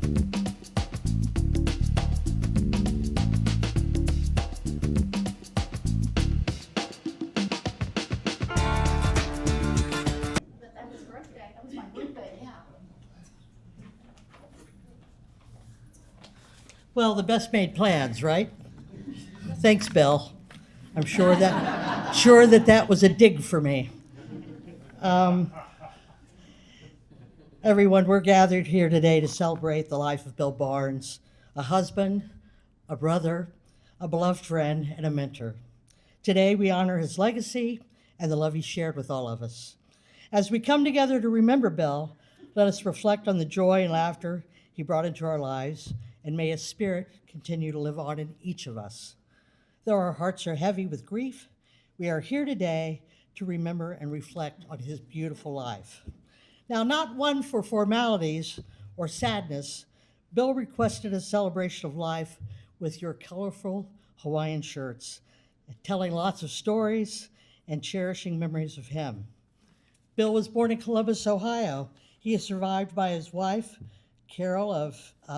That was birthday. That was my birthday, yeah. Well, the best made plans, right? Thanks, Bill. I'm sure that was a dig for me. Everyone, we're gathered here today to celebrate the life of Bill Barnes, a husband, a brother, a beloved friend, and a mentor. Today, we honor his legacy and the love he shared with all of us. As we come together to remember Bill, let us reflect on the joy and laughter he brought into our lives, and may his spirit continue to live on in each of us. Though our hearts are heavy with grief, we are here today to remember and reflect on his beautiful life. Now, not one for formalities or sadness, Bill requested a celebration of life with your colorful Hawaiian shirts, telling lots of stories and cherishing memories of him. Bill was born in Columbus, Ohio. He is survived by his wife, Carol,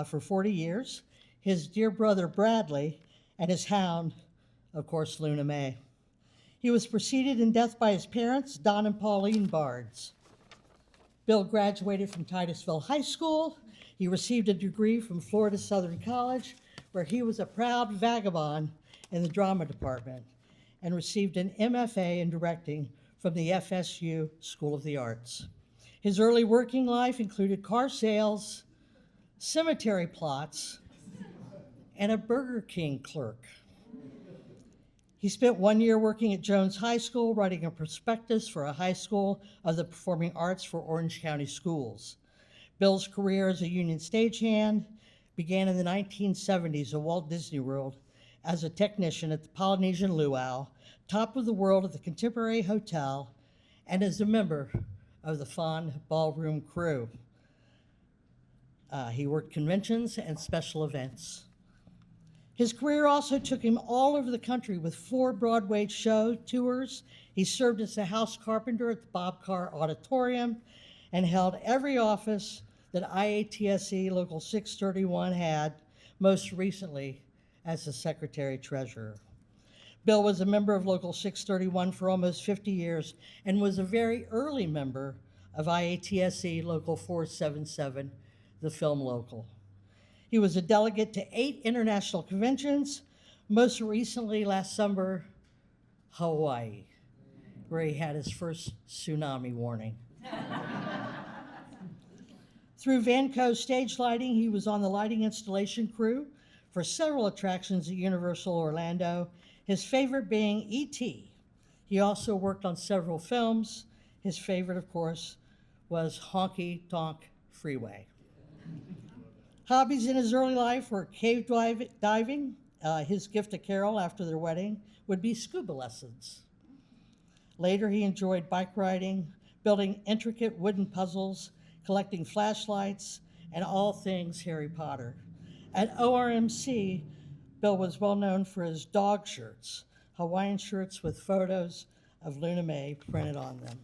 for 40 years, his dear brother, Bradley, and his hound, of course, Luna May. He was preceded in death by his parents, Don and Pauline Barnes. Bill graduated from Titusville High School. He received a degree from Florida Southern College, where he was a proud vagabond in the drama department, and received an MFA in directing from the FSU School of the Arts. His early working life included car sales, cemetery plots, and a Burger King clerk. He spent 1 year working at Jones High School, writing a prospectus for a high school of the performing arts for Orange County schools. Bill's career as a union stagehand began in the 1970s at Walt Disney World as a technician at the Polynesian Luau, top of the world at the Contemporary Hotel, and as a member of the Fawn Ballroom crew. He worked conventions and special events. His career also took him all over the country with 4 Broadway show tours. He served as a house carpenter at the Bob Carr Auditorium and held every office that IATSE Local 631 had, most recently as the Secretary-Treasurer. Bill was a member of Local 631 for almost 50 years and was a very early member of IATSE Local 477, the film local. He was a delegate to 8 international conventions, most recently last summer, Hawaii, where he had his first tsunami warning. Through Vanco stage lighting, he was on the lighting installation crew for several attractions at Universal Orlando, his favorite being E.T. He also worked on several films. His favorite, of course, was Honky Tonk Freeway. Hobbies in his early life were cave diving. His gift to Carol after their wedding would be scuba lessons. Later, he enjoyed bike riding, building intricate wooden puzzles, collecting flashlights, and all things Harry Potter. At ORMC, Bill was well known for his dog shirts, Hawaiian shirts with photos of Luna May printed on them.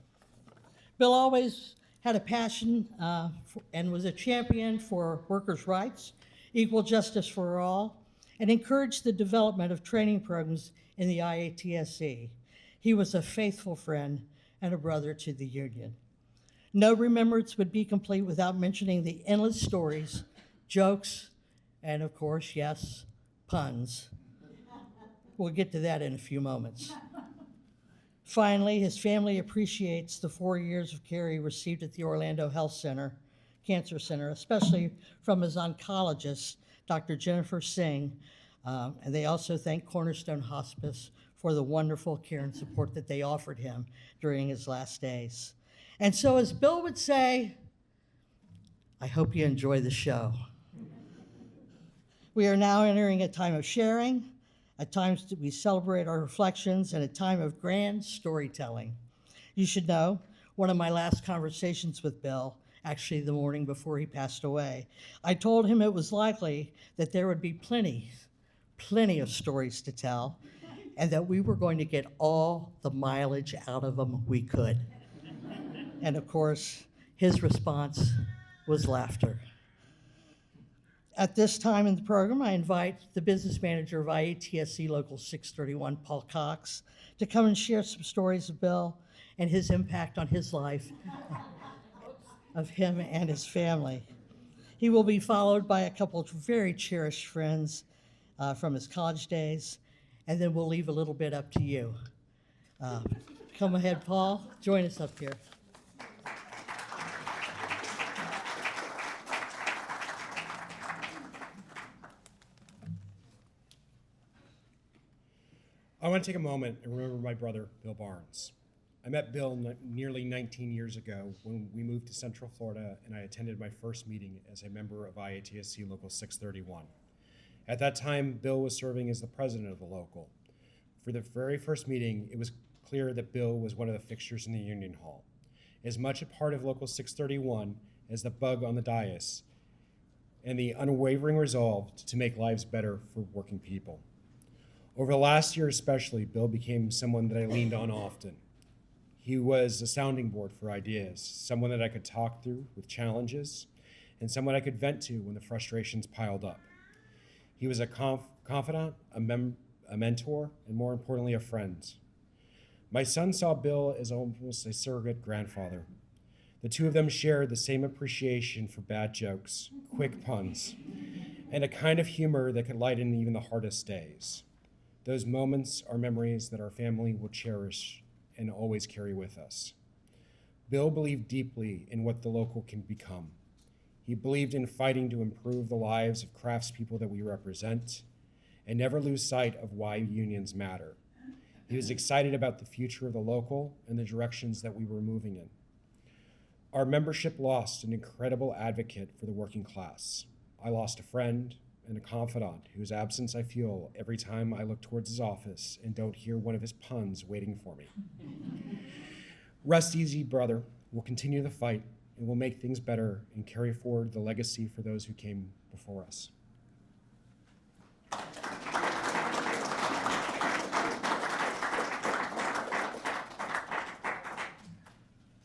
Bill always had a passion and was a champion for workers' rights, equal justice for all, and encouraged the development of training programs in the IATSE. He was a faithful friend and a brother to the union. No remembrance would be complete without mentioning the endless stories, jokes, and of course, yes, puns. We'll get to that in a few moments. Finally, his family appreciates the 4 years of care he received at the Orlando Cancer Center, especially from his oncologist, Dr. Jennifer Singh, and they also thank Cornerstone Hospice for the wonderful care and support that they offered him during his last days. And so, as Bill would say, I hope you enjoy the show. We are now entering a time of sharing, at times we celebrate our reflections, and a time of grand storytelling. You should know, one of my last conversations with Bill, actually the morning before he passed away, I told him it was likely that there would be plenty of stories to tell, and that we were going to get all the mileage out of them we could. And of course, his response was laughter. At this time in the program, I invite the business manager of IATSC Local 631, Paul Cox, to come and share some stories of Bill and his impact on his life, of him and his family. He will be followed by a couple of very cherished friends from his college days, and then we'll leave a little bit up to you. Come ahead, Paul. Join us up here. I want to take a moment and remember my brother, Bill Barnes. I met Bill nearly 19 years ago when we moved to Central Florida and I attended my first meeting as a member of IATSC Local 631. At that time, Bill was serving as the president of the local. For the very first meeting, it was clear that Bill was one of the fixtures in the Union Hall. As much a part of Local 631 as the bug on the dais and the unwavering resolve to make lives better for working people. Over the last year especially, Bill became someone that I leaned on often. He was a sounding board for ideas, someone that I could talk through with challenges, and someone I could vent to when the frustrations piled up. He was a confidant, a mentor, and more importantly, a friend. My son saw Bill as almost a surrogate grandfather. The two of them shared the same appreciation for bad jokes, quick puns, and a kind of humor that could lighten even the hardest days. Those moments are memories that our family will cherish and always carry with us. Bill believed deeply in what the local can become. He believed in fighting to improve the lives of craftspeople that we represent and never lose sight of why unions matter. He was excited about the future of the local and the directions that we were moving in. Our membership lost an incredible advocate for the working class. I lost a friend and a confidant whose absence I feel every time I look towards his office and don't hear one of his puns waiting for me. Rest easy, brother. We'll continue the fight and we'll make things better and carry forward the legacy for those who came before us.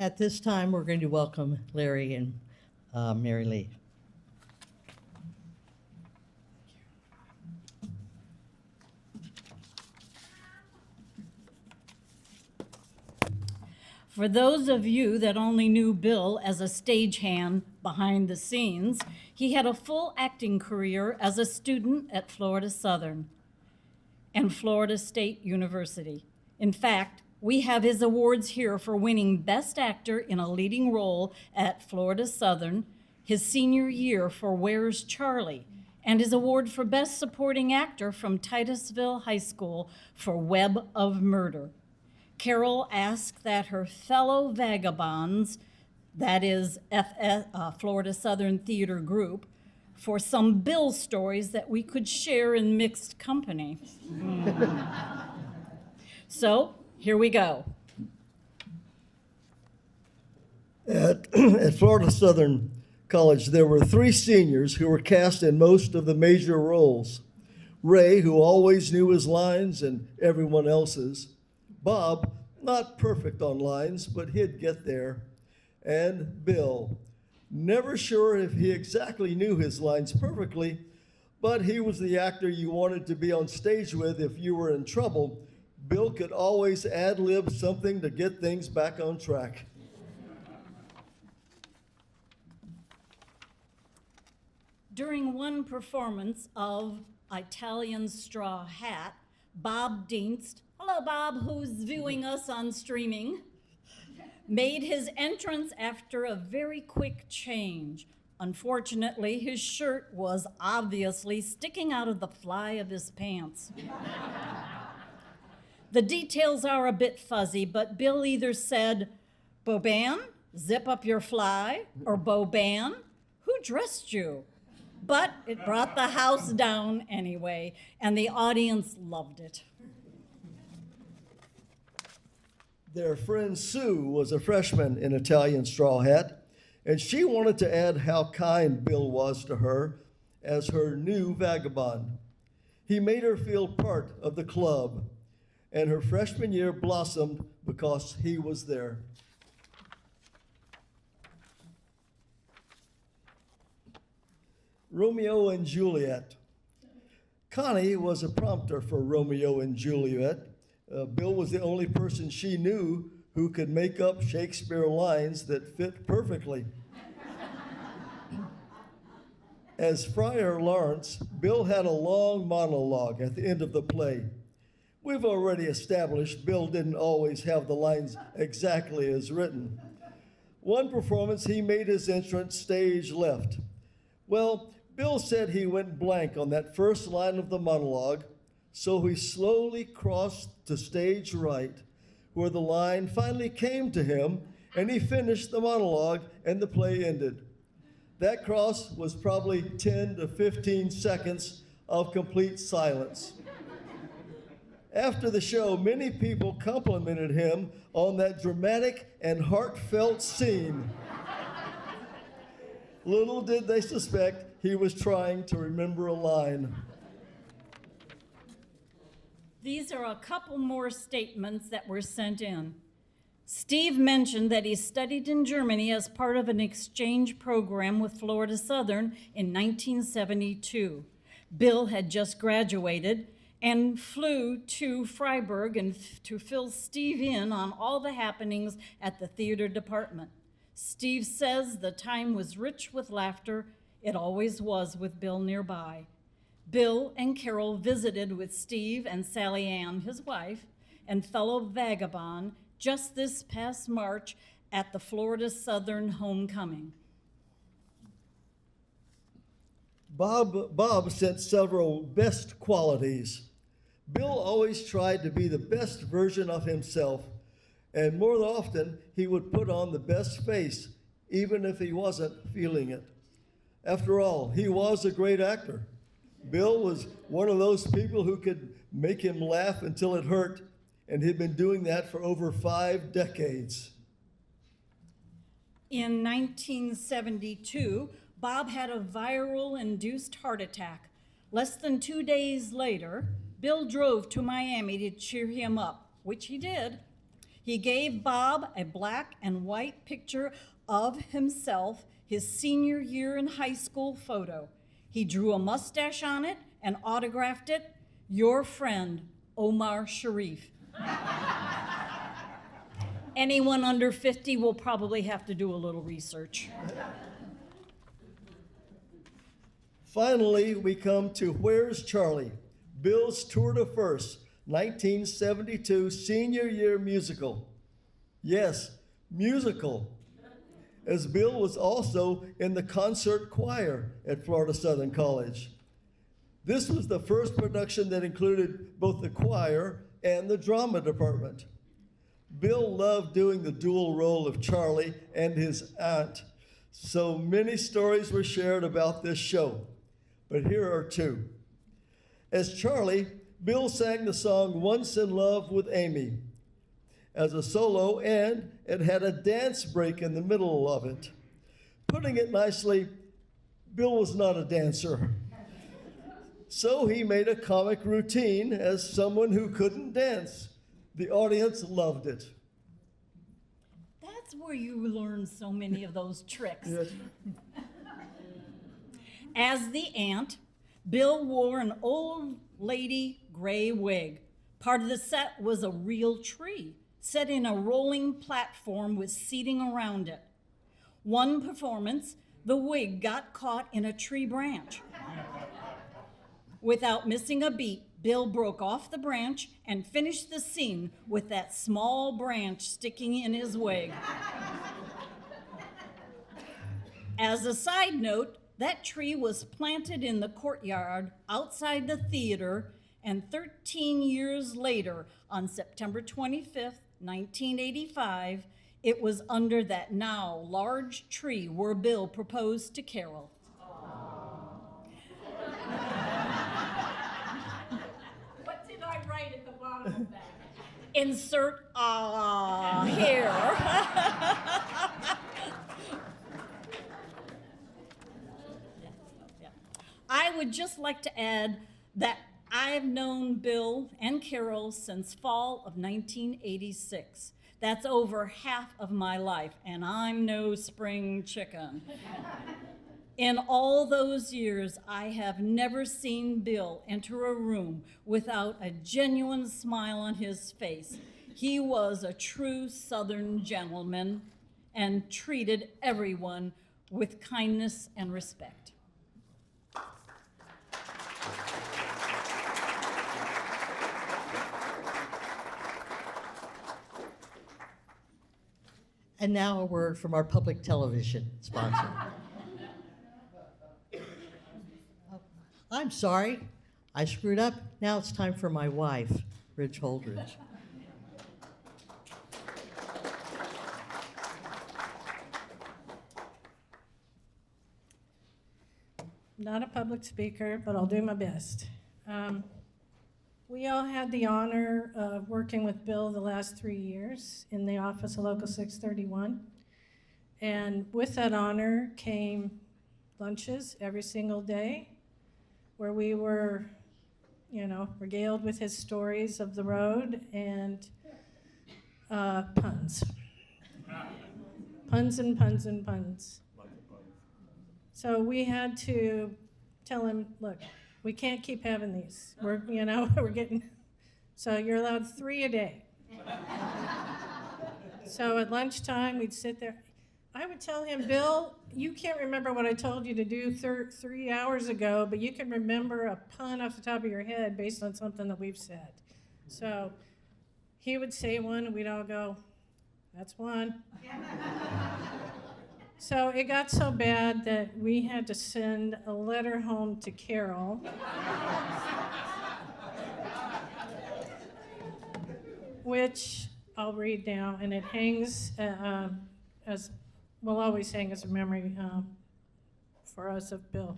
At this time, we're going to welcome Larry and Mary Lee. For those of you that only knew Bill as a stagehand behind the scenes, he had a full acting career as a student at Florida Southern and Florida State University. In fact, we have his awards here for winning Best Actor in a Leading Role at Florida Southern, his senior year for Where's Charlie, and his award for Best Supporting Actor from Titusville High School for Web of Murder. Carol asked that her fellow vagabonds, that is Florida Southern Theater Group, for some Bill stories that we could share in mixed company. So, here we go. At Florida Southern College, there were 3 seniors who were cast in most of the major roles. Ray, who always knew his lines and everyone else's. Bob, not perfect on lines, but he'd get there. And Bill, never sure if he exactly knew his lines perfectly, but he was the actor you wanted to be on stage with if you were in trouble. Bill could always ad-lib something to get things back on track. During one performance of Italian Straw Hat, Bob Dienst, hello Bob, who's viewing us on streaming, made his entrance after a very quick change. Unfortunately, his shirt was obviously sticking out of the fly of his pants. The details are a bit fuzzy, but Bill either said, "Boban, zip up your fly," or "Boban, who dressed you?" But it brought the house down anyway, and the audience loved it. Their friend Sue was a freshman in Italian Straw Hat, and she wanted to add how kind Bill was to her as her new vagabond. He made her feel part of the club, and her freshman year blossomed because he was there. Romeo and Juliet. Connie was a prompter for Romeo and Juliet. Bill was the only person she knew who could make up Shakespeare lines that fit perfectly. As Friar Lawrence, Bill had a long monologue at the end of the play. We've already established Bill didn't always have the lines exactly as written. One performance, he made his entrance stage left. Well, Bill said he went blank on that first line of the monologue, so he slowly crossed to stage right, where the line finally came to him, and he finished the monologue, and the play ended. That cross was probably 10 to 15 seconds of complete silence. After the show, many people complimented him on that dramatic and heartfelt scene. Little did they suspect he was trying to remember a line. These are a couple more statements that were sent in. Steve mentioned that he studied in Germany as part of an exchange program with Florida Southern in 1972. Bill had just graduated and flew to Freiburg to fill Steve in on all the happenings at the theater department. Steve says the time was rich with laughter. It always was with Bill nearby. Bill and Carol visited with Steve and Sally Ann, his wife, and fellow vagabond just this past March at the Florida Southern homecoming. Bob sent several best qualities. Bill always tried to be the best version of himself, and more often he would put on the best face, even if he wasn't feeling it. After all, he was a great actor. Bill was one of those people who could make him laugh until it hurt, and he'd been doing that for over 5 decades. In 1972, Bob had a viral-induced heart attack. Less than 2 days later, Bill drove to Miami to cheer him up, which he did. He gave Bob a black and white picture of himself, his senior year in high school photo. He drew a mustache on it and autographed it, "Your friend, Omar Sharif." Anyone under 50 will probably have to do a little research. Finally, we come to Where's Charlie? Bill's Tour de Force, 1972 senior year musical. Yes, musical, as Bill was also in the concert choir at Florida Southern College. This was the first production that included both the choir and the drama department. Bill loved doing the dual role of Charlie and his aunt, so many stories were shared about this show, but here are 2. As Charlie, Bill sang the song Once in Love with Amy as a solo, and it had a dance break in the middle of it. Putting it nicely, Bill was not a dancer. So he made a comic routine as someone who couldn't dance. The audience loved it. That's where you learn so many of those tricks. Yes. As the aunt, Bill wore an old lady gray wig. Part of the set was a real tree, set in a rolling platform with seating around it. One performance, the wig got caught in a tree branch. Without missing a beat, Bill broke off the branch and finished the scene with that small branch sticking in his wig. As a side note, that tree was planted in the courtyard outside the theater, and 13 years later, on September 25th, 1985, it was under that now large tree where Bill proposed to Carol. What did I write at the bottom of that? Insert here. I would just like to add that I've known Bill and Carol since fall of 1986. That's over half of my life, and I'm no spring chicken. In all those years, I have never seen Bill enter a room without a genuine smile on his face. He was a true Southern gentleman and treated everyone with kindness and respect. And now a word from our public television sponsor. I'm sorry, I screwed up. Now it's time for my wife, Ridge Holdridge. Not a public speaker, but I'll do my best. We all had the honor of working with Bill the last 3 years in the office of Local 631. And with that honor came lunches every single day where we were, regaled with his stories of the road and puns. Puns and puns and puns. So we had to tell him, look, we can't keep having these. We're getting, so you're allowed 3 a day. So at lunchtime, we'd sit there. I would tell him, Bill, you can't remember what I told you to do 3 hours ago, but you can remember a pun off the top of your head based on something that we've said. So he would say one, and we'd all go, that's one. So it got so bad that we had to send a letter home to Carol. Which I'll read now, and it hangs will always hang as a memory for us of Bill.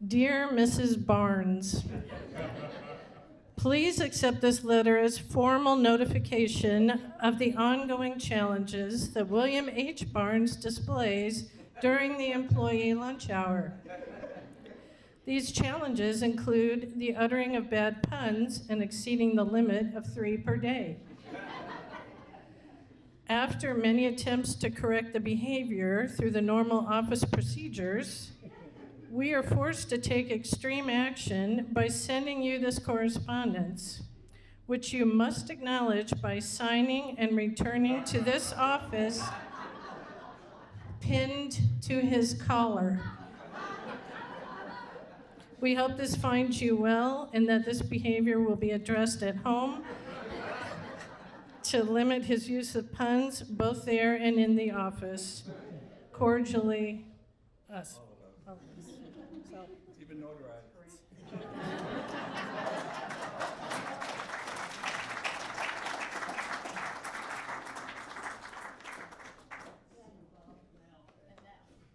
Dear Mrs. Barnes, please accept this letter as formal notification of the ongoing challenges that William H. Barnes displays during the employee lunch hour. These challenges include the uttering of bad puns and exceeding the limit of 3 per day. After many attempts to correct the behavior through the normal office procedures, we are forced to take extreme action by sending you this correspondence, which you must acknowledge by signing and returning to this office pinned to his collar. We hope this finds you well and that this behavior will be addressed at home to limit his use of puns both there and in the office. Cordially, us. Even notarized.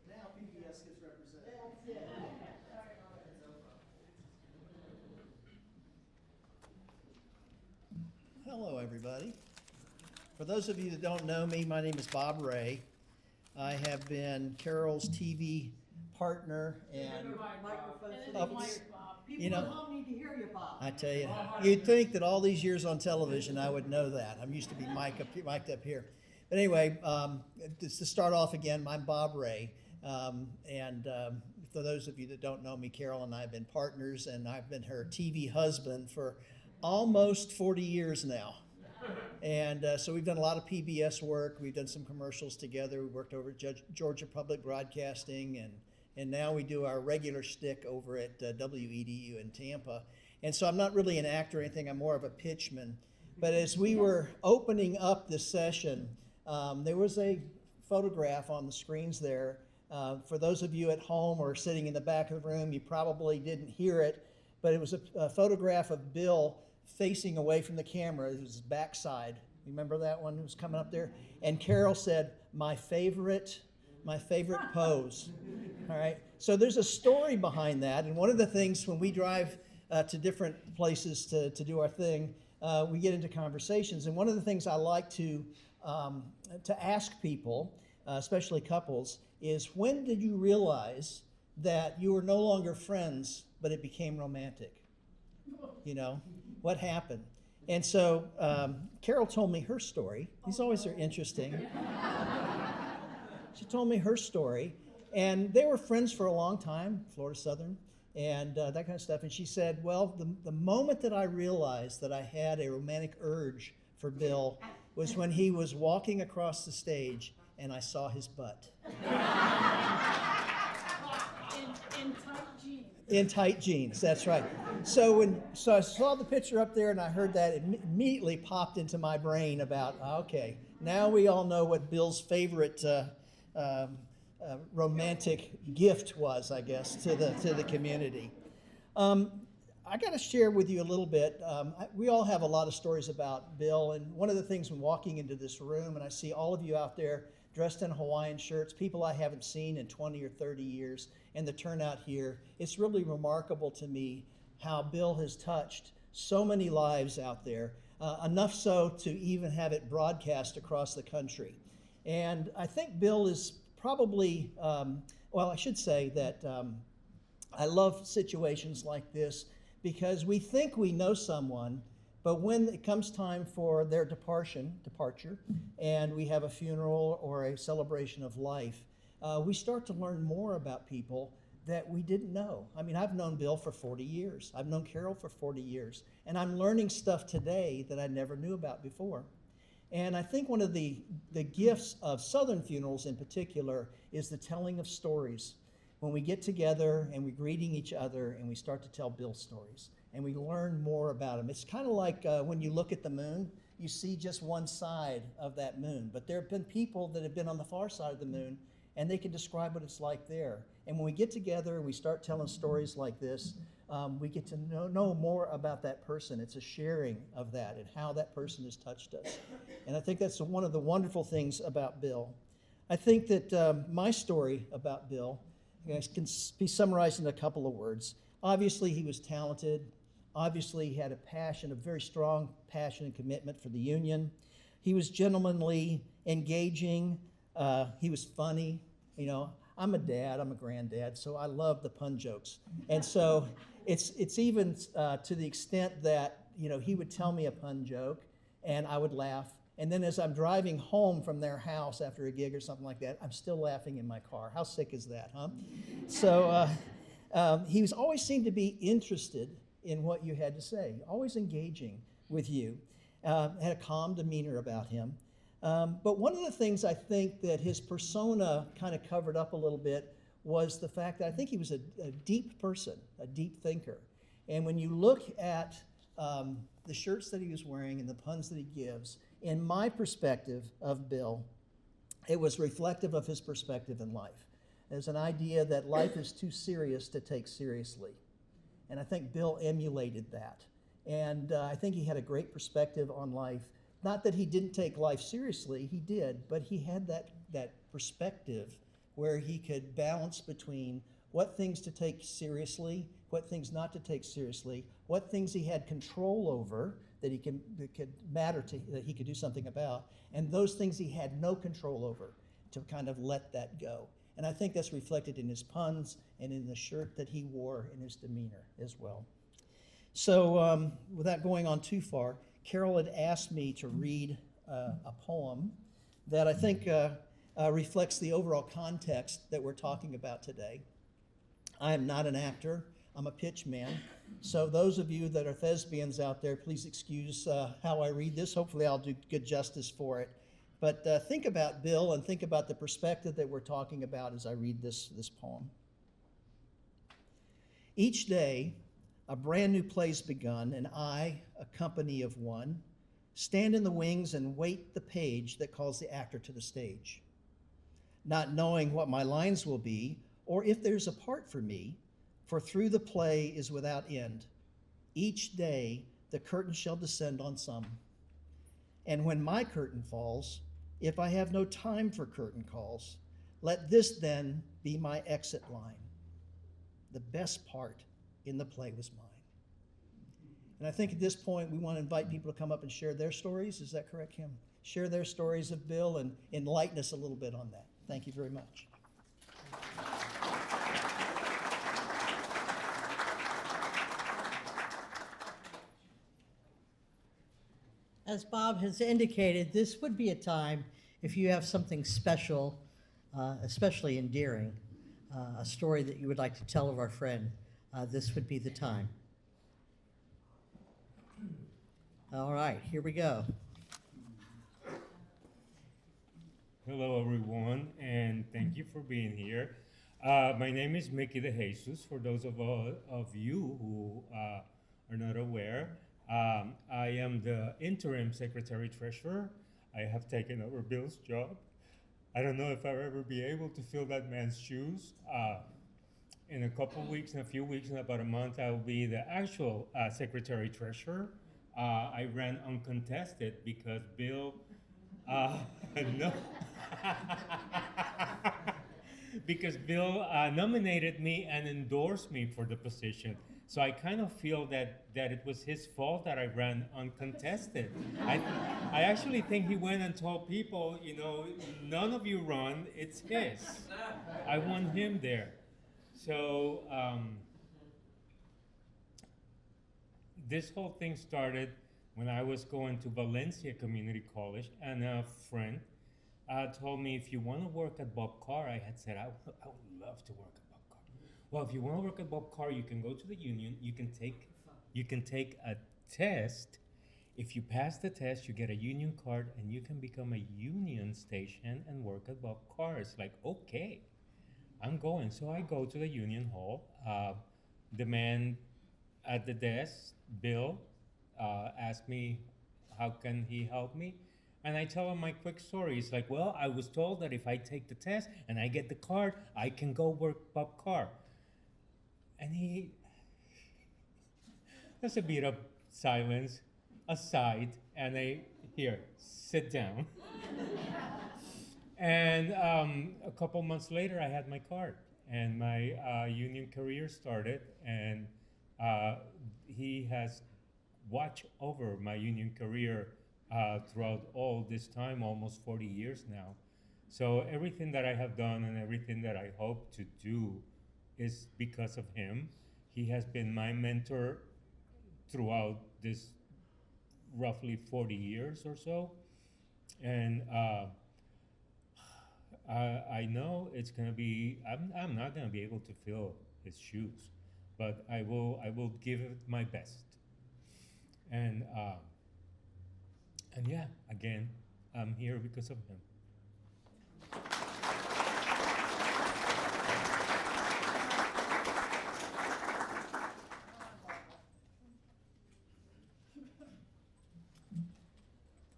Now PBS gets represented. Hello, everybody. For those of you that don't know me, my name is Bob Ray. I have been Carol's TV partner and People at home need to hear you, Bob. I tell you, you'd think that all these years on television I would know that. I'm used to be mic'd up here. But anyway, just to start off again, I'm Bob Ray. For those of you that don't know me, Carol and I have been partners, and I've been her TV husband for almost 40 years now. And so we've done a lot of PBS work. We've done some commercials together. We worked over at Georgia Public Broadcasting, and now we do our regular shtick over at WEDU in Tampa. And so I'm not really an actor or anything. I'm more of a pitchman. But as we were opening up this session, there was a photograph on the screens there. For those of you at home or sitting in the back of the room, you probably didn't hear it, but it was a photograph of Bill facing away from the camera. It was his backside. You remember that one? It was coming up there. And Carol said, my favorite pose. All right. So there's a story behind that. And one of the things when we drive to different places to do our thing, we get into conversations. And one of the things I like to ask people, especially couples, is when did you realize that you were no longer friends, but it became romantic? You know, what happened? And so Carol told me her story. These always are interesting. She told me her story, And they were friends for a long time, Florida Southern, and that kind of stuff. And she said, well, the moment that I realized that I had a romantic urge for Bill was when he was walking across the stage and I saw his butt. In tight jeans, that's right. So I saw the picture up there and I heard that, it immediately popped into my brain about, okay, now we all know what Bill's favorite romantic gift was, I guess, to the community. I got to share with you a little bit. We all have a lot of stories about Bill, and one of the things when walking into this room, and I see all of you out there dressed in Hawaiian shirts, people I haven't seen in 20 or 30 years, and the turnout here, it's really remarkable to me how Bill has touched so many lives out there, enough so to even have it broadcast across the country. And I think Bill is probably, well, I should say that I love situations like this because we think we know someone, but when it comes time for their departure, and we have a funeral or a celebration of life, we start to learn more about people that we didn't know. I mean, I've known Bill for 40 years. I've known Carol for 40 years. And I'm learning stuff today that I never knew about before. And I think one of the gifts of Southern funerals in particular is the telling of stories. When we get together and we're greeting each other and we start to tell Bill stories and we learn more about him. It's kind of like when you look at the moon, you see just one side of that moon. But there have been people that have been on the far side of the moon and they can describe what it's like there. And when we get together and we start telling stories like this, we get to know more about that person. It's a sharing of that and how that person has touched us. And I think that's one of the wonderful things about Bill. I think that my story about Bill can be summarized in a couple of words. Obviously, he was talented. Obviously, he had a passion, a very strong passion and commitment for the Union. He was gentlemanly, engaging. He was funny. You know, I'm a dad, I'm a granddad, so I love the pun jokes. And so it's even to the extent that, you know, he would tell me a pun joke and I would laugh. And then as I'm driving home from their house after a gig or something like that, I'm still laughing in my car. How sick is that, huh? So he was always seemed to be interested in what you had to say, always engaging with you. Had a calm demeanor about him. But one of the things I think that his persona kind of covered up a little bit was the fact that I think he was a deep person, a deep thinker. And when you look at the shirts that he was wearing and the puns that he gives, in my perspective of Bill, it was reflective of his perspective in life. There's an idea that life is too serious to take seriously. And I think Bill emulated that. And I think he had a great perspective on life. Not that he didn't take life seriously, he did, but he had that perspective where he could balance between what things to take seriously, what things not to take seriously, what things he had control over that could matter to, that he could do something about, and those things he had no control over, to kind of let that go. And I think that's reflected in his puns and in the shirt that he wore and his demeanor as well. So without going on too far, Carol had asked me to read a poem that I think reflects the overall context that we're talking about today. I am not an actor. I'm a pitch man. So those of you that are thespians out there, please excuse how I read this. Hopefully I'll do good justice for it. But think about Bill and think about the perspective that we're talking about as I read this poem. Each day, a brand new play's begun, and I, a company of one, stand in the wings and wait the page that calls the actor to the stage. Not knowing what my lines will be, or if there's a part for me, for through the play is without end. Each day the curtain shall descend on some. And when my curtain falls, if I have no time for curtain calls, let this then be my exit line. The best part in the play was mine. And I think at this point we want to invite people to come up and share their stories. Is that correct, Kim? Share their stories of Bill and enlighten us a little bit on that. Thank you very much. As Bob has indicated, this would be a time if you have something special, especially endearing, a story that you would like to tell of our friend, this would be the time. All right, here we go. Hello, everyone, and thank you for being here. My name is Mickey de Jesus. For those of you who are not aware, I am the interim secretary-treasurer. I have taken over Bill's job. I don't know if I'll ever be able to fill that man's shoes. In a couple weeks, in a few weeks, in about a month, I will be the actual secretary-treasurer. I ran uncontested because Bill, no, because Bill nominated me and endorsed me for the position. So I kind of feel that it was his fault that I ran uncontested. I actually think he went and told people, you know, none of you run, it's his. I want him there. So this whole thing started when I was going to Valencia Community College, and a friend told me, if you want to work at Bob Carr, I had said, I would love to work at Bob Carr. Well, if you want to work at Bob Carr, you can go to the union, you can take a test. If you pass the test, you get a union card, and you can become a union station and work at Bob Carr. It's like, okay, I'm going. So I go to the union hall. The man at the desk, Bill, asked me, how can he help me? And I tell him my quick story. He's like, well, I was told that if I take the test and I get the card, I can go work Bob Carr. And there's a bit of silence, aside, and here, sit down. And a couple months later, I had my card, and my union career started, and he has watched over my union career throughout all this time, almost 40 years now. So everything that I have done and everything that I hope to do is because of him. He has been my mentor throughout this roughly 40 years or so. And I know it's gonna be, I'm not gonna be able to fill his shoes, but I will give it my best. And yeah, again, I'm here because of him.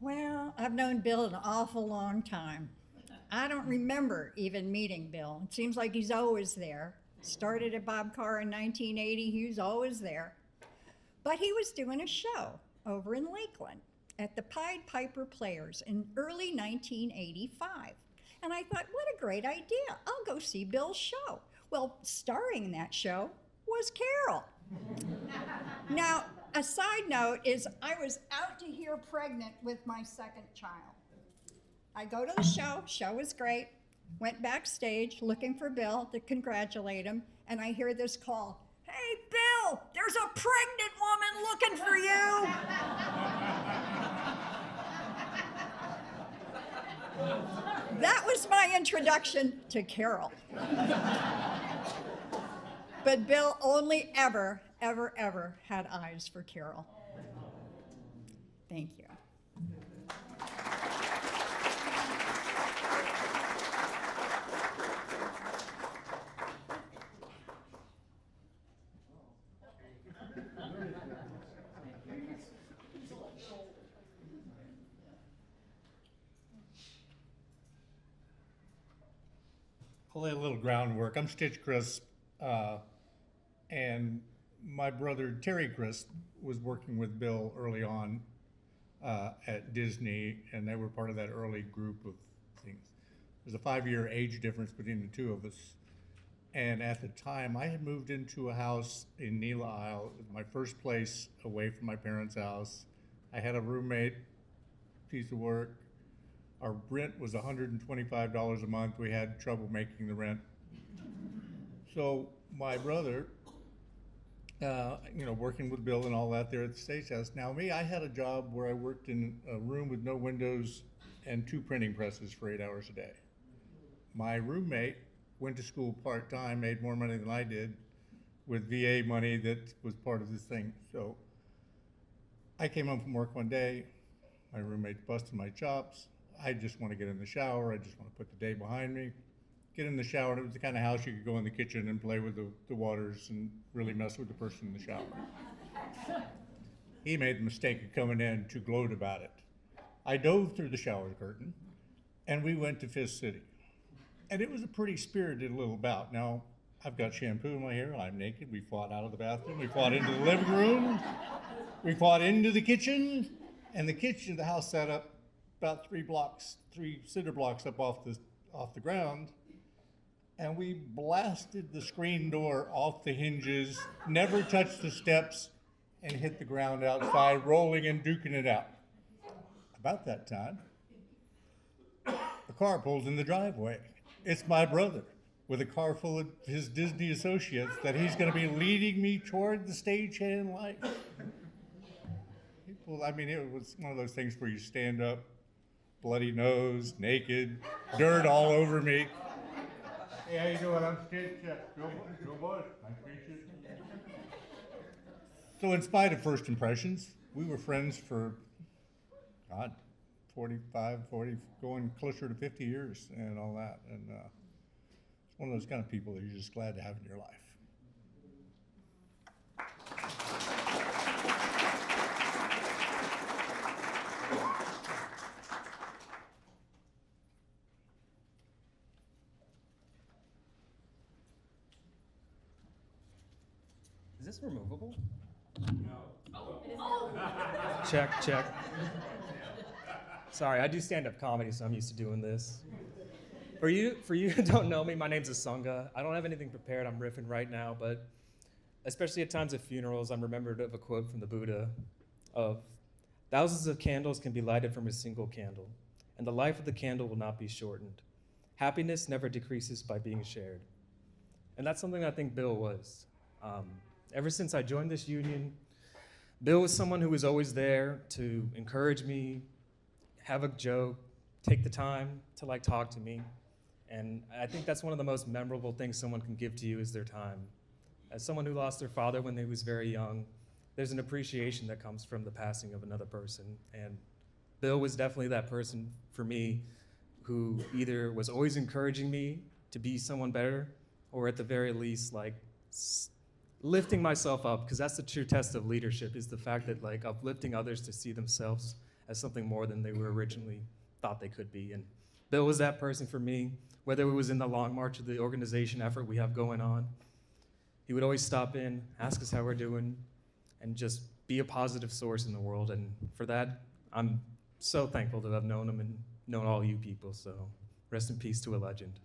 Well, I've known Bill an awful long time. I don't remember even meeting Bill. It seems like he's always there. Started at Bob Carr in 1980, he was always there. But he was doing a show over in Lakeland at the Pied Piper Players in early 1985. And I thought, what a great idea. I'll go see Bill's show. Well, starring in that show was Carol. Now, a side note is I was out to here pregnant with my second child. I go to the show was great, went backstage looking for Bill to congratulate him, and I hear this call, "Hey, Bill, there's a pregnant woman looking for you." That was my introduction to Carol. But Bill only ever had eyes for Carol. Thank you. I'll lay a little groundwork. I'm Stitch Crisp, and my brother Terry Crisp was working with Bill early on at Disney, and they were part of that early group of things. There's a 5-year age difference between the two of us, and at the time I had moved into a house in Neela Isle. It was my first place away from my parents' house. I had a roommate, piece of work. Our rent was $125 a month. We had trouble making the rent. So my brother, working with Bill and all that there at the Stage House. Now me, I had a job where I worked in a room with no windows and 2 printing presses for 8 hours a day. My roommate went to school part-time, made more money than I did with VA money that was part of this thing. So I came home from work one day, my roommate busted my chops. I just want to get in the shower. I just want to put the day behind me. Get in the shower, and it was the kind of house you could go in the kitchen and play with the waters and really mess with the person in the shower. He made the mistake of coming in to gloat about it. I dove through the shower curtain, and we went to Fist City. And it was a pretty spirited little bout. Now, I've got shampoo in my hair, I'm naked, we fought out of the bathroom, we fought into the living room, we fought into the kitchen, and the house sat up about 3 cinder blocks up off the ground, and we blasted the screen door off the hinges, never touched the steps, and hit the ground outside, rolling and duking it out. About that time, a car pulls in the driveway. It's my brother with a car full of his Disney associates that he's going to be leading me toward the stagehand life. People, I mean, it was one of those things where you stand up, bloody nose, naked, dirt all over me. Hey, how you doing? I'm stage chef. Bill Bush. Nice to meet you. So in spite of first impressions, we were friends for, God, 45, 40, going closer to 50 years and all that. And it's one of those kind of people that you're just glad to have in your life. Is this removable? No. Check. Sorry, I do stand-up comedy, so I'm used to doing this. For you who don't know me, my name's Asunga. I don't have anything prepared. I'm riffing right now, but especially at times of funerals, I'm remembered of a quote from the Buddha of, "Thousands of candles can be lighted from a single candle, and the life of the candle will not be shortened. Happiness never decreases by being shared." And that's something I think Bill was. Ever since I joined this union, Bill was someone who was always there to encourage me, have a joke, take the time to talk to me. And I think that's one of the most memorable things someone can give to you is their time. As someone who lost their father when they was very young, there's an appreciation that comes from the passing of another person. And Bill was definitely that person for me who either was always encouraging me to be someone better, or at the very least, lifting myself up, because that's the true test of leadership, is the fact that uplifting others to see themselves as something more than they were originally thought they could be. And Bill was that person for me, whether it was in the long march of the organization effort we have going on. He would always stop in, ask us how we're doing, and just be a positive source in the world. And for that, I'm so thankful to have known him and known all you people. So rest in peace to a legend.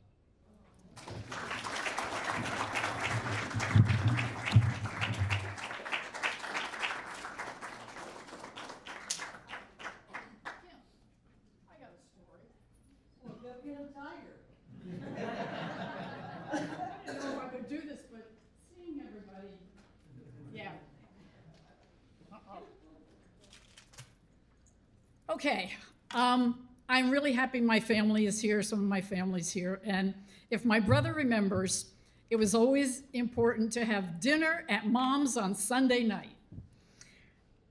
Okay, I'm really happy my family is here, some of my family's here, and if my brother remembers, it was always important to have dinner at Mom's on Sunday night.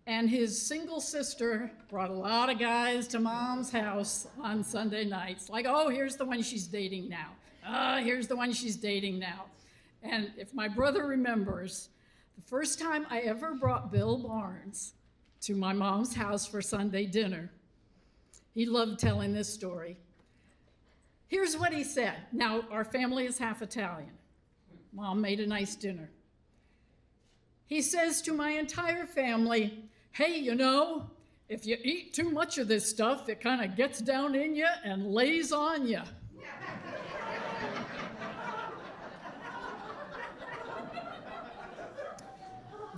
And his single sister brought a lot of guys to Mom's house on Sunday nights, like, oh, here's the one she's dating now. Here's the one she's dating now. And if my brother remembers, the first time I ever brought Bill Barnes to my mom's house for Sunday dinner, he loved telling this story. Here's what he said. Now, our family is half Italian. Mom made a nice dinner. He says to my entire family, hey, you know, if you eat too much of this stuff, it kind of gets down in you and lays on you.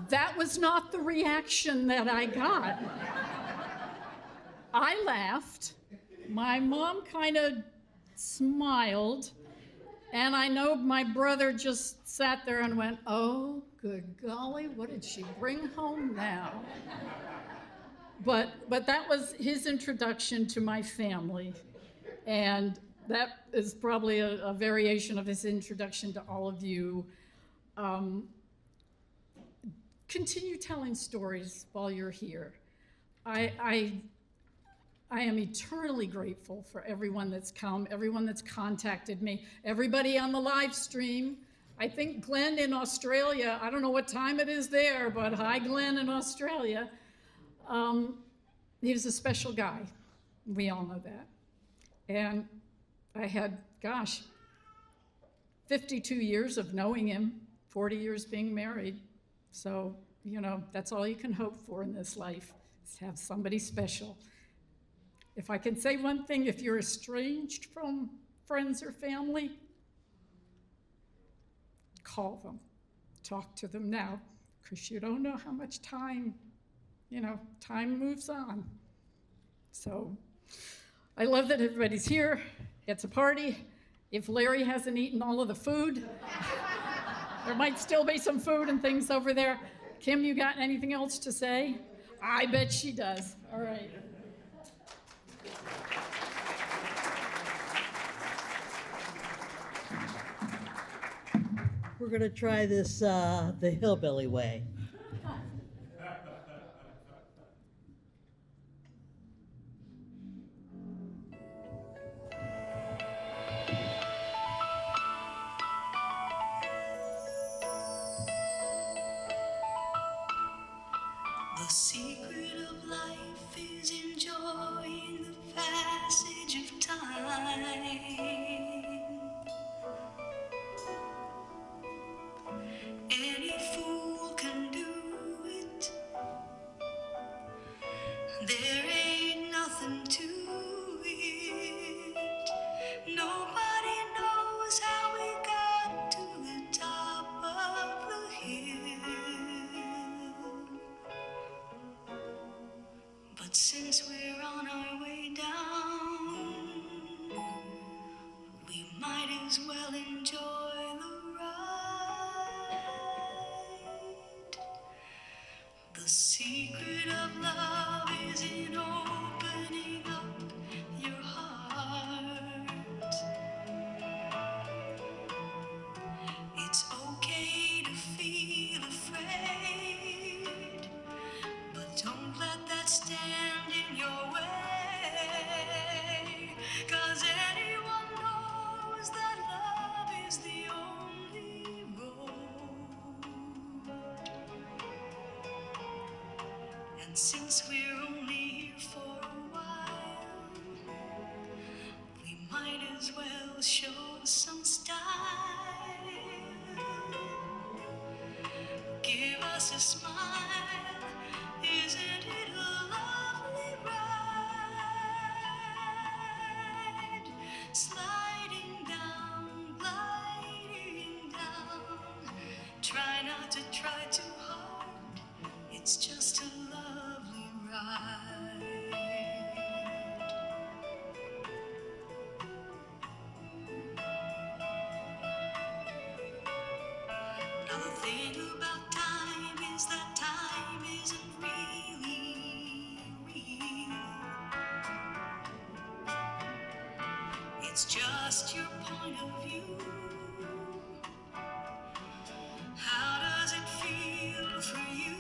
That was not the reaction that I got. I laughed. My mom kind of smiled, and I know my brother just sat there and went, oh, good golly, what did she bring home now? But that was his introduction to my family. And that is probably a variation of his introduction to all of you. Continue telling stories while you're here. I am eternally grateful for everyone that's come, everyone that's contacted me, everybody on the live stream. I think Glenn in Australia, I don't know what time it is there, but hi, Glenn in Australia. He was a special guy. We all know that. And I had, 52 years of knowing him, 40 years being married. So, that's all you can hope for in this life, is to have somebody special. If I can say one thing, if you're estranged from friends or family, call them, talk to them now, because you don't know how much time, time moves on. So I love that everybody's here. It's a party. If Larry hasn't eaten all of the food, there might still be some food and things over there. Kim, you got anything else to say? I bet she does. All right. We're going to try this the hillbilly way. The secret of life is enjoying the passage of time. Any fool can do it. There ain't nothing to it. Nobody knows how we got to the top of the hill. But since we're on our way down, we might as well enjoy the ride. The secret of love is in opening up your heart. It's okay to feel afraid, but don't let that stand in your way. 'Cause anyone knows that love is the only road. And since we're only here for a while, we might as well show some style. Give us a smile, isn't it a lovely ride? Sliding down, gliding down. Try not to try too hard, it's just a lovely ride. Now the thing about time is that time isn't really real. It's just your point of view. How does it feel for you?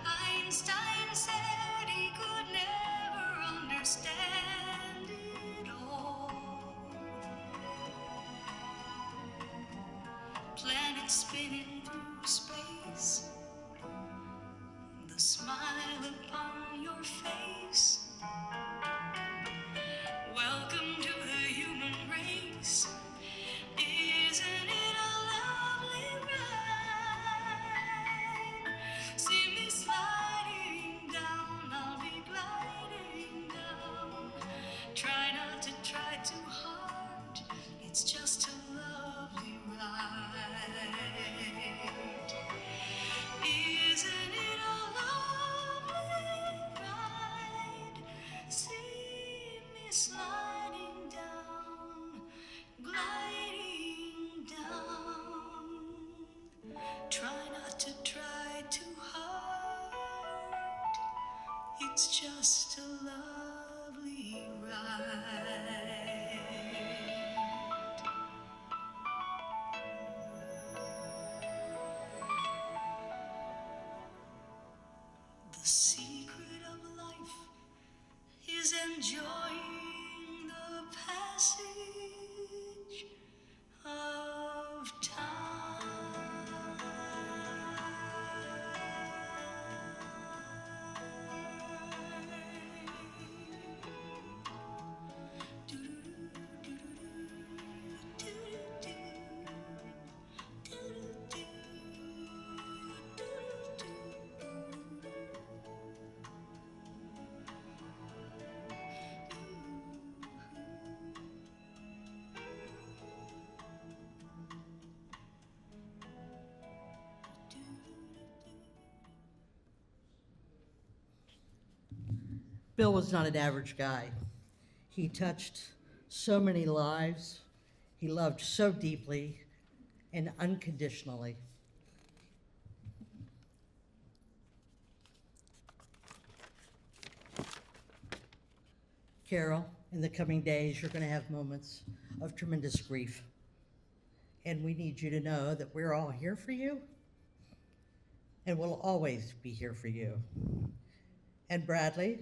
Einstein said he could never understand it all. Planets spinning through space, the smile upon your face. Welcome to the human race. Isn't it a lovely ride? See me sliding down, I'll be gliding down. Try not to try too hard, it's just a lovely ride. Isn't it a lovely ride? See me sliding down, gliding down. Try not to try too hard, it's just a lovely ride. is enjoying the passage of Bill was not an average guy. He touched so many lives. He loved so deeply and unconditionally. Carol, in the coming days, you're going to have moments of tremendous grief. And we need you to know that we're all here for you and we'll always be here for you. And Bradley,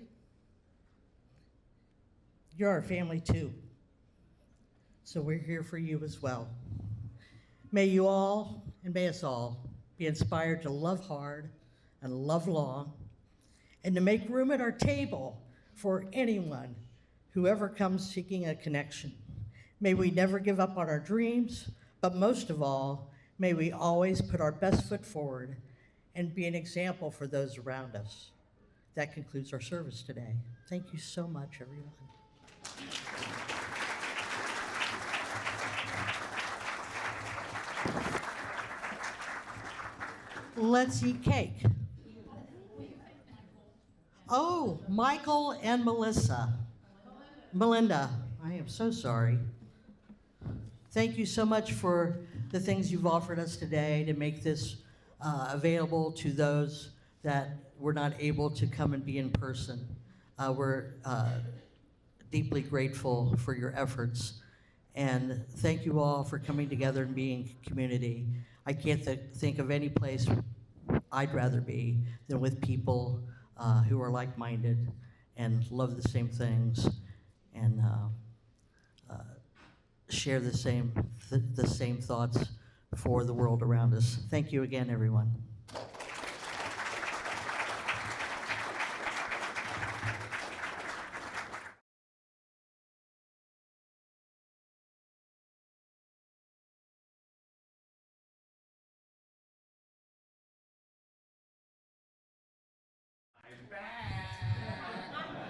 you're our family too. So we're here for you as well. May you all, and may us all, be inspired to love hard and love long, and to make room at our table for anyone who ever comes seeking a connection. May we never give up on our dreams, but most of all, may we always put our best foot forward and be an example for those around us. That concludes our service today. Thank you so much, everyone. Let's eat cake. Oh, Michael and Melinda, I am so sorry. Thank you so much for the things you've offered us today to make this available to those that were not able to come and be in person. We're deeply grateful for your efforts. And thank you all for coming together and being community. I can't think of any place I'd rather be than with people who are like-minded and love the same things and share the same thoughts for the world around us. Thank you again, everyone.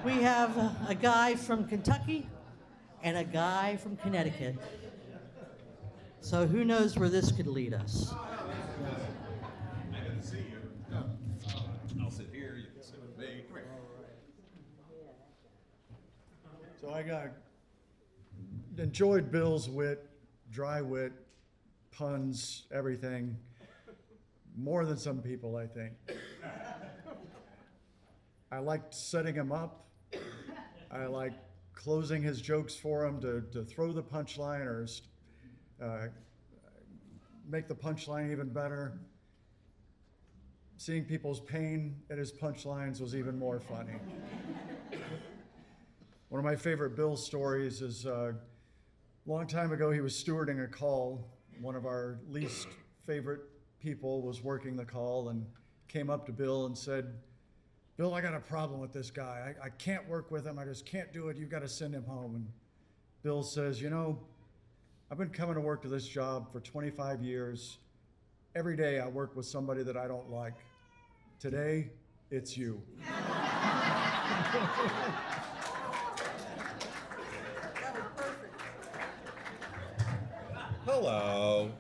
We have a guy from Kentucky and a guy from Connecticut. So who knows where this could lead us? I didn't see you. I'll sit here, you can sit with me. Come here. So I enjoyed Bill's wit, dry wit, puns, everything, more than some people, I think. I liked setting him up. I liked closing his jokes for him to throw the punchline or make the punchline even better. Seeing people's pain at his punchlines was even more funny. One of my favorite Bill stories is a long time ago, he was stewarding a call. One of our least favorite people was working the call and came up to Bill and said, "Bill, I got a problem with this guy. I can't work with him. I just can't do it. You've got to send him home." And Bill says, "You know, I've been coming to work to this job for 25 years. Every day I work with somebody that I don't like. Today, it's you." Hello.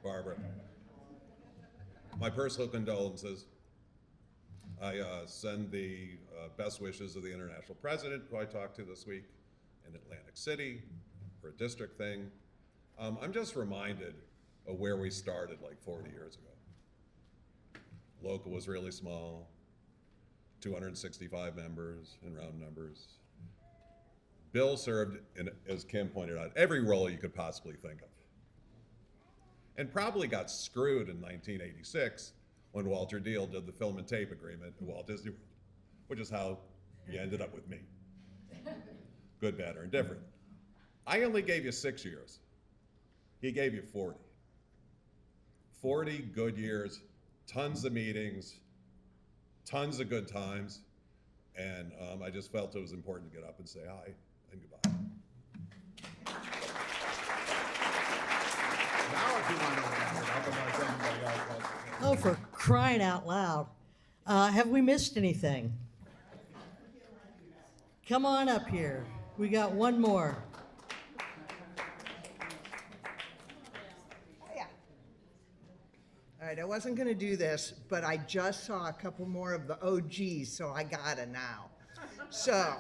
Barbara. My personal condolences. I send the best wishes of the international president who I talked to this week in Atlantic City for a district thing. I'm just reminded of where we started like 40 years ago. Local was really small, 265 members in round numbers. Bill served in, as Kim pointed out, every role you could possibly think of. And probably got screwed in 1986 when Walter Deal did the film and tape agreement at Walt Disney World. which is how you ended up with me. Good, bad, or indifferent. I only gave you 6 years. He gave you 40. 40 good years, tons of meetings, tons of good times, and I just felt it was important to get up and say hi and goodbye. Now if you want to wrap it up, unless anybody else wants to. Oh, for crying out loud. Have we missed anything? Come on up here. We got one more. Yeah. All right, I wasn't going to do this, but I just saw a couple more of the OGs, so I gotta now. So,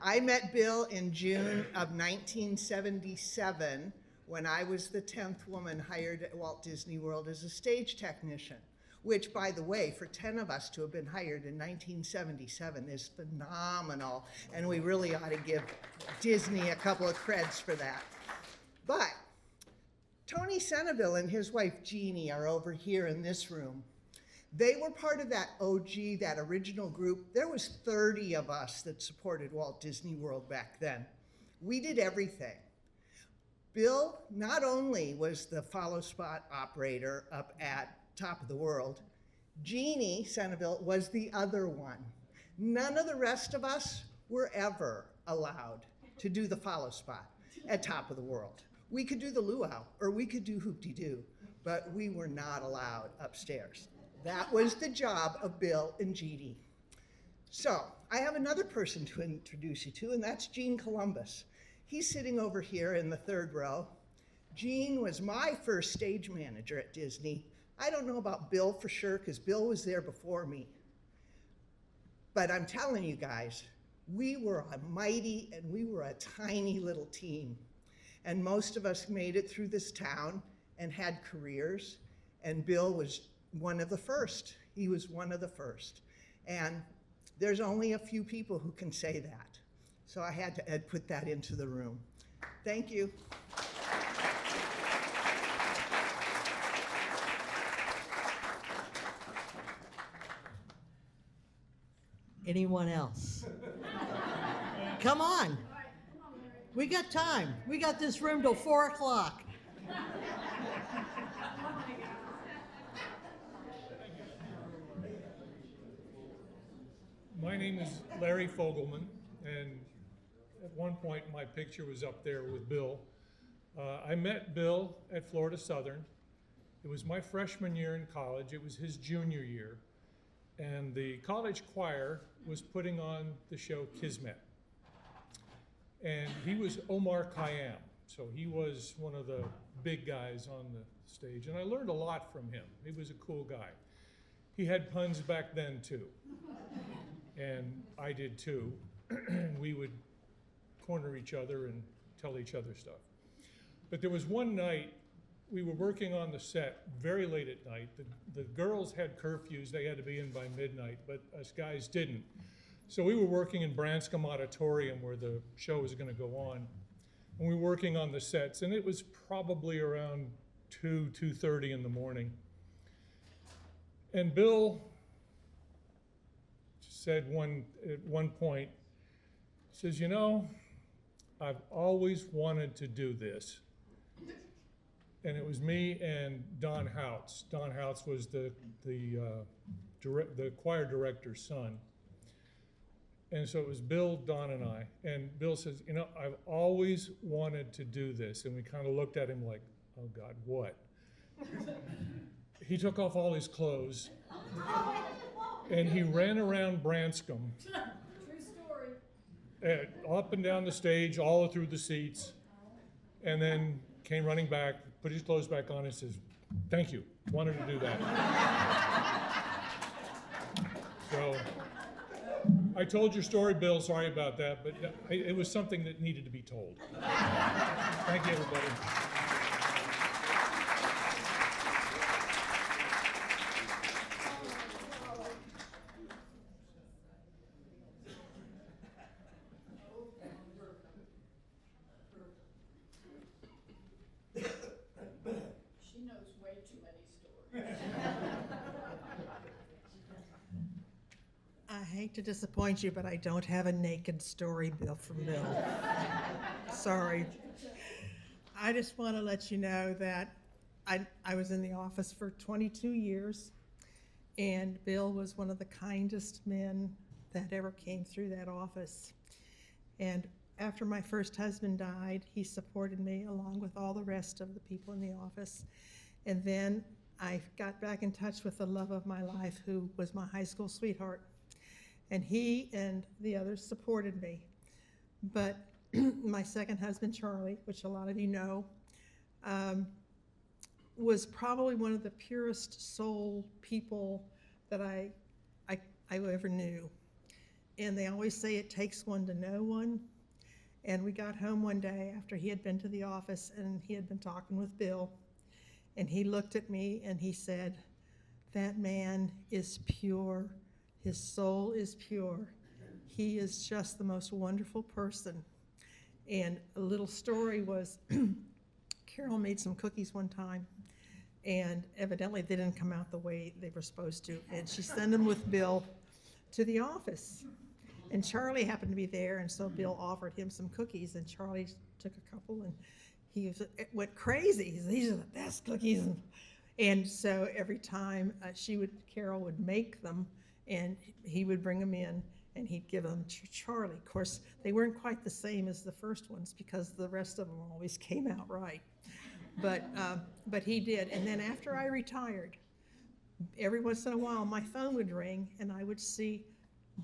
I met Bill in June of 1977 when I was the 10th woman hired at Walt Disney World as a stage technician, which, by the way, for 10 of us to have been hired in 1977 is phenomenal, and we really ought to give Disney a couple of creds for that. But Tony Seneville and his wife Jeannie are over here in this room. They were part of that OG, that original group. There was 30 of us that supported Walt Disney World back then. We did everything. Bill not only was the follow spot operator up at Top of the World, Jeannie Seneville was the other one. None of the rest of us were ever allowed to do the follow spot at Top of the World. We could do the luau, or we could do hoop-de-doo, but we were not allowed upstairs. That was the job of Bill and Jeannie. So, I have another person to introduce you to, and that's Gene Columbus. He's sitting over here in the third row. Gene was my first stage manager at Disney. I don't know about Bill for sure, because Bill was there before me. But I'm telling you guys, we were a mighty and we were a tiny little team. And most of us made it through this town and had careers. And Bill was one of the first. He was one of the first. And there's only a few people who can say that. So I had to put that into the room. Thank you. Anyone else? Come on. We got time. We got this room till 4 o'clock. My name is Larry Fogelman, and at one point my picture was up there with Bill. I met Bill at Florida Southern. It was my freshman year in college. It was his junior year. And the college choir was putting on the show Kismet. And he was Omar Khayyam, so he was one of the big guys on the stage. And I learned a lot from him. He was a cool guy. He had puns back then too. And I did too. We would corner each other and tell each other stuff. But there was one night, we were working on the set very late at night. The girls had curfews, they had to be in by midnight, but us guys didn't. So we were working in Branscombe Auditorium where the show was gonna go on. And we were working on the sets, and it was probably around 2:30 in the morning. And Bill said at one point, he says, you know, I've always wanted to do this. And it was me and Don Houts. Don Houts was the choir director's son. And so it was Bill, Don, and I. And Bill says, you know, I've always wanted to do this. And we kind of looked at him like, oh God, what? He took off all his clothes and he ran around Branscombe. True story. Up and down the stage, all through the seats, and then came running back, put his clothes back on, and says, thank you, wanted to do that. So, I told your story, Bill, sorry about that, but it was something that needed to be told. Thank you, everybody. She knows way too many stories. I hate to disappoint you, but I don't have a naked story Bill from Bill. Sorry. I just want to let you know that I was in the office for 22 years, and Bill was one of the kindest men that ever came through that office. And after my first husband died, he supported me along with all the rest of the people in the office. And then I got back in touch with the love of my life, who was my high school sweetheart. And he and the others supported me. But my second husband, Charlie, which a lot of you know, was probably one of the purest soul people that I ever knew. And they always say it takes one to know one. And we got home one day after he had been to the office and he had been talking with Bill. And he looked at me and he said, "That man is pure. His soul is pure. He is just the most wonderful person." And a little story was, Carol made some cookies one time, and evidently they didn't come out the way they were supposed to. And she sent them with Bill to the office. And Charlie happened to be there, and so Bill offered him some cookies, and Charlie took a couple, and went crazy. He said, "These are the best cookies." And so every time Carol would make them, and he would bring them in, and he'd give them to Charlie. Of course, they weren't quite the same as the first ones because the rest of them always came out right. But he did. And then after I retired, every once in a while my phone would ring and I would see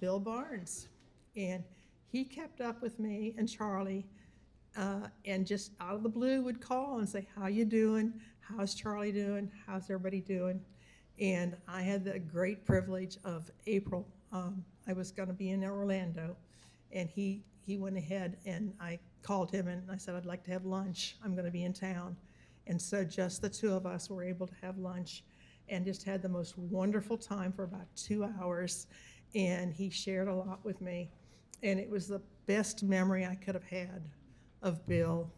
Bill Barnes. And he kept up with me and Charlie, and just out of the blue would call and say, "How you doing? How's Charlie doing? How's everybody doing?" And I had the great privilege of April. I was going to be in Orlando, and he went ahead, and I called him and I said, "I'd like to have lunch. I'm going to be in town." And so just the two of us were able to have lunch and just had the most wonderful time for about 2 hours. And he shared a lot with me. And it was the best memory I could have had of Bill.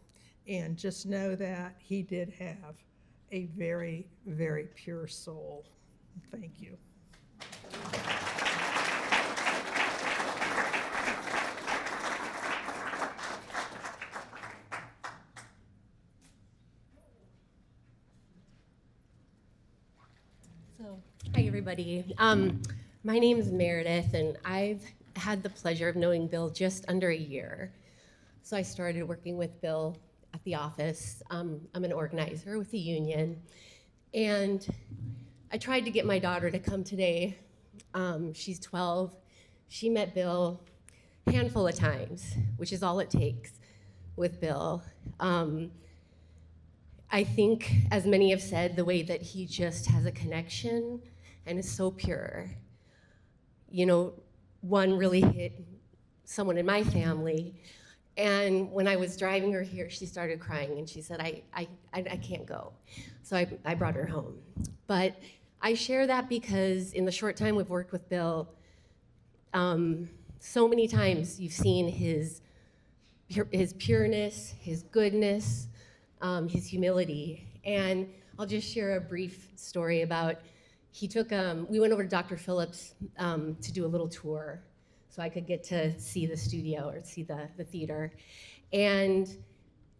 And just know that he did have a very, very pure soul. Thank you. Hi, everybody. My name is Meredith, and I've had the pleasure of knowing Bill just under a year. So I started working with Bill at the office. I'm an organizer with the union, and I tried to get my daughter to come today. She's 12. She met Bill a handful of times, which is all it takes with Bill. I think, as many have said, the way that he just has a connection and is so pure. You know, one really hit someone in my family, and when I was driving her here, she started crying, and she said, I can't go. So I brought her home. But I share that because in the short time we've worked with Bill, so many times you've seen his pureness, his goodness, his humility. And I'll just share a brief story about, we went over to Dr. Phillips to do a little tour so I could get to see the studio or see the theater. And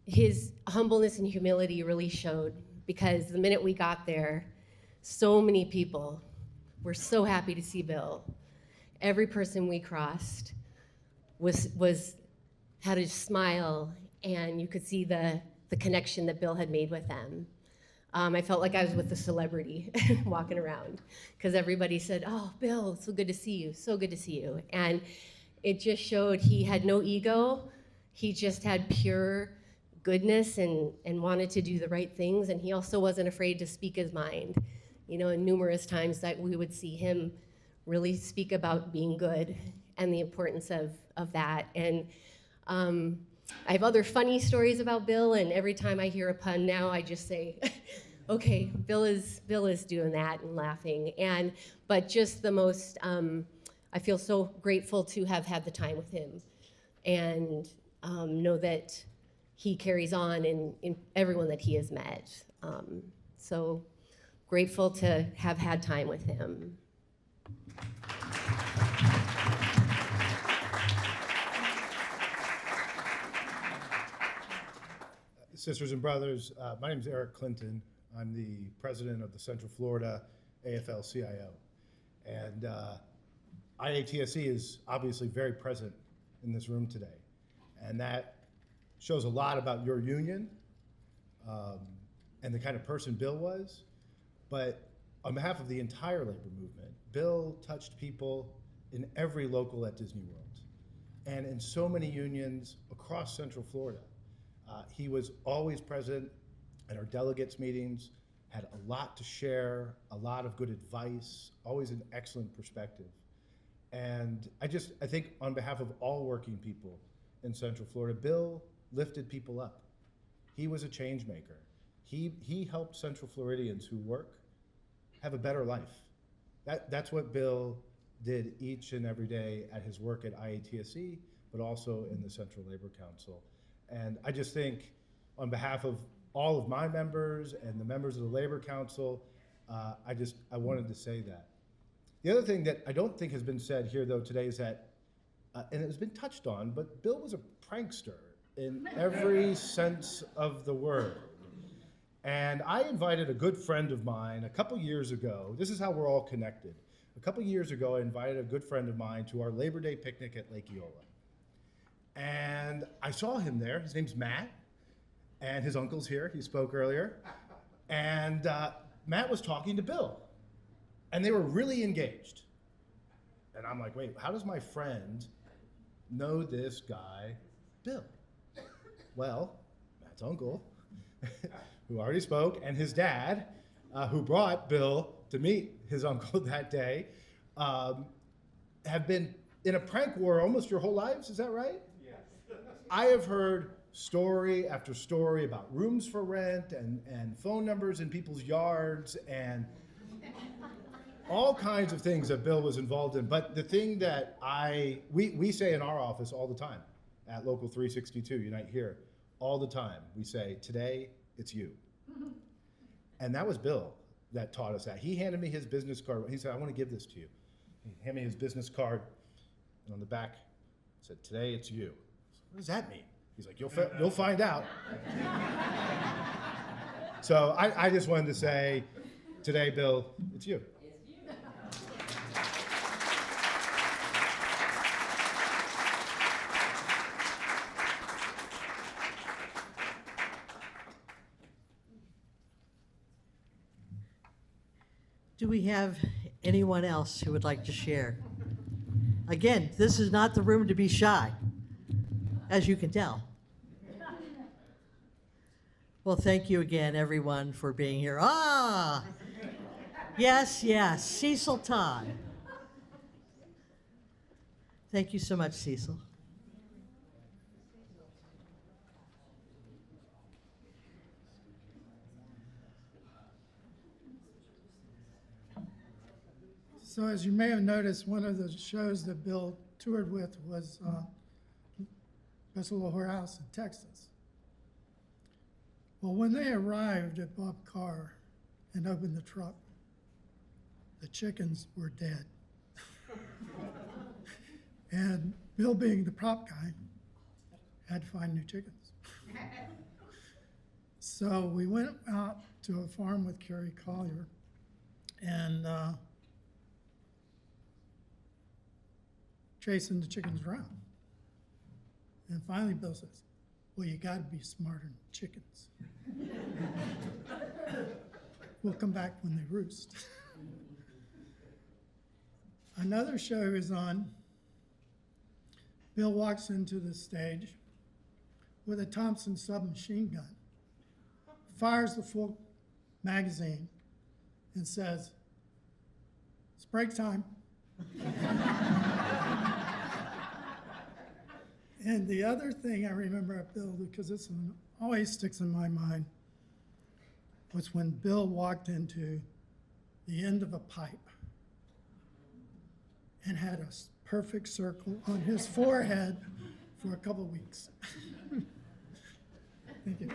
his humbleness and humility really showed, because the minute we got there, so many people were so happy to see Bill. Every person we crossed had a smile, and you could see the connection that Bill had made with them. I felt like I was with a celebrity walking around, because everybody said, "Oh, Bill, so good to see you, so good to see you." And it just showed he had no ego. He just had pure goodness and wanted to do the right things. And he also wasn't afraid to speak his mind. You know, and numerous times that we would see him really speak about being good and the importance of that. And I have other funny stories about Bill, and every time I hear a pun now, I just say, okay, Bill is doing that and laughing. But just the most, I feel so grateful to have had the time with him, and know that he carries on in everyone that he has met. So grateful to have had time with him. sisters and brothers, my name is Eric Clinton. I'm the president of the Central Florida AFL-CIO. And IATSE is obviously very present in this room today. And that shows a lot about your union and the kind of person Bill was. But on behalf of the entire labor movement, Bill touched people in every local at Disney World and in so many unions across Central Florida. He was always present at our delegates meetings, had a lot to share, a lot of good advice, always an excellent perspective. And I think on behalf of all working people in Central Florida, Bill lifted people up. He was a change maker. He helped Central Floridians who work have a better life. That's what Bill did each and every day at his work at IATSE, but also in the Central Labor Council. And I just think on behalf of all of my members and the members of the Labor Council, I wanted to say that. The other thing that I don't think has been said here though today is that, and it has been touched on, but Bill was a prankster in every sense of the word. And I invited a good friend of mine a couple years ago. This is how we're all connected. A couple years ago, I invited a good friend of mine to our Labor Day picnic at Lake Eola. And I saw him there. His name's Matt, and his uncle's here. He spoke earlier. And Matt was talking to Bill, and they were really engaged. And I'm like, wait, how does my friend know this guy, Bill? Well, Matt's uncle, who already spoke, and his dad, who brought Bill to meet his uncle that day, have been in a prank war almost your whole lives, is that right? Yes. I have heard story after story about rooms for rent and phone numbers in people's yards and all kinds of things that Bill was involved in. But the thing that we say in our office all the time at Local 362, Unite Here, all the time, we say, today, it's you. And that was Bill that taught us that. He handed me his business card. He said, I want to give this to you. He handed me his business card, and on the back it said, today it's you. What does that mean? He's like, you'll find out. So I just wanted to say, today, Bill, it's you. Do we have anyone else who would like to share? Again, this is not the room to be shy, as you can tell. Well, thank you again, everyone, for being here. Yes, Cecil Todd. Thank you so much, Cecil. So as you may have noticed, one of the shows that Bill toured with was Vessel Whorehouse in Texas. Well, when they arrived at Bob Carr and opened the truck, the chickens were dead. And Bill, being the prop guy, had to find new chickens. So we went out to a farm with Carrie Collier, and chasing the chickens around. And finally Bill says, well, you gotta be smarter than chickens. We'll come back when they roost. Another show is on. Bill walks into the stage with a Thompson submachine gun, fires the full magazine, and says, it's break time. And the other thing I remember at Bill, because this one always sticks in my mind, was when Bill walked into the end of a pipe and had a perfect circle on his forehead for a couple weeks. Thank you.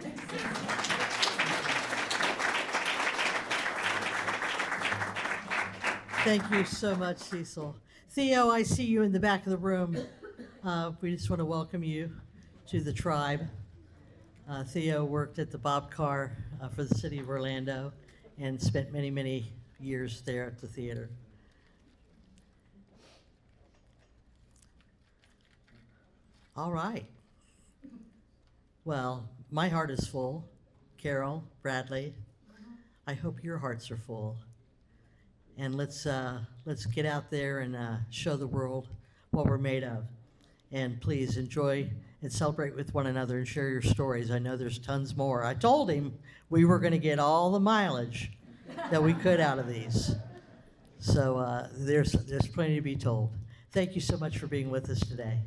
Thank you so much, Cecil. Theo, I see you in the back of the room. We just want to welcome you to the tribe. Theo worked at the Bob Carr for the city of Orlando and spent many, many years there at the theater. All right. Well, my heart is full. Carol, Bradley, I hope your hearts are full. And let's get out there and show the world what we're made of. And please enjoy and celebrate with one another and share your stories. I know there's tons more. I told him we were going to get all the mileage that we could out of these. So there's plenty to be told. Thank you so much for being with us today.